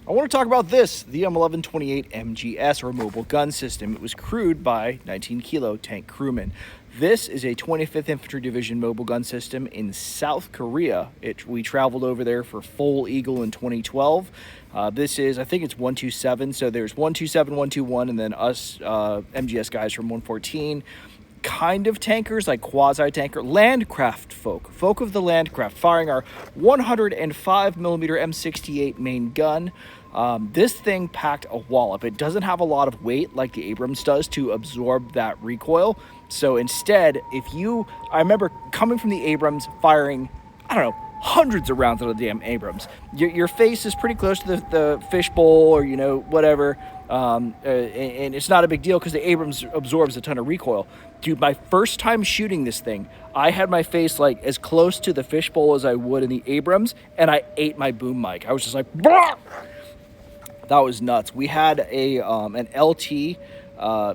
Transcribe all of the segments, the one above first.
I want to talk about this, the M1128 MGS, or mobile gun system. It was crewed by 19 Kilo tank crewmen. This is a 25th Infantry Division mobile gun system in South Korea. We traveled over there for Full Eagle in 2012. This is, I think it's 127, so there's 127, 121, and then us MGS guys from 114. Kind of tankers, like quasi-tanker, landcraft folk of the landcraft, firing our 105 millimeter M68 main gun. This thing packed a wallop. It doesn't have a lot of weight like the Abrams does to absorb that recoil. So instead, I remember coming from the Abrams firing, I don't know, hundreds of rounds out of the damn Abrams. Your face is pretty close to the fishbowl, or whatever, and it's not a big deal because the Abrams absorbs a ton of recoil. Dude, my first time shooting this thing, I had my face like as close to the fishbowl as I would in the Abrams, and I ate my boom mic. I was just like, "Bah!" That was nuts. We had an LT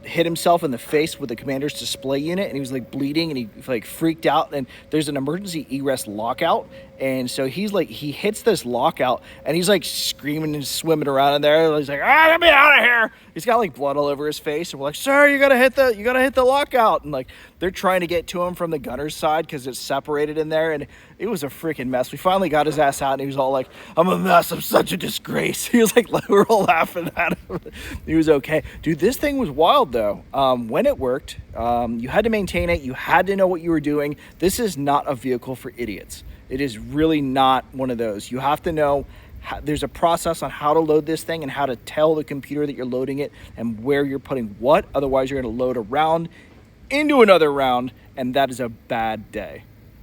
hit himself in the face with the commander's display unit, and he was like bleeding, and he like freaked out, and there's an emergency egress lockout, and so he hits this lockout, and he's like screaming and swimming around in there. He's like, get me out of here. He's got like blood all over his face, and we're like, sir, you gotta hit the lockout. And like they're trying to get to him from the gunner's side because it's separated in there, and it was a freaking mess. We finally got his ass out, and he was all like, I'm a mess, I'm such a disgrace. He was like, we were all laughing at him. He was okay. Dude, this thing was wild though. When it worked, you had to maintain it, you had to know what you were doing. This is not a vehicle for idiots. It is really not one of those. You have to know, there's a process on how to load this thing and how to tell the computer that you're loading it and where you're putting what. Otherwise, you're going to load a round into another round, and that is a bad day.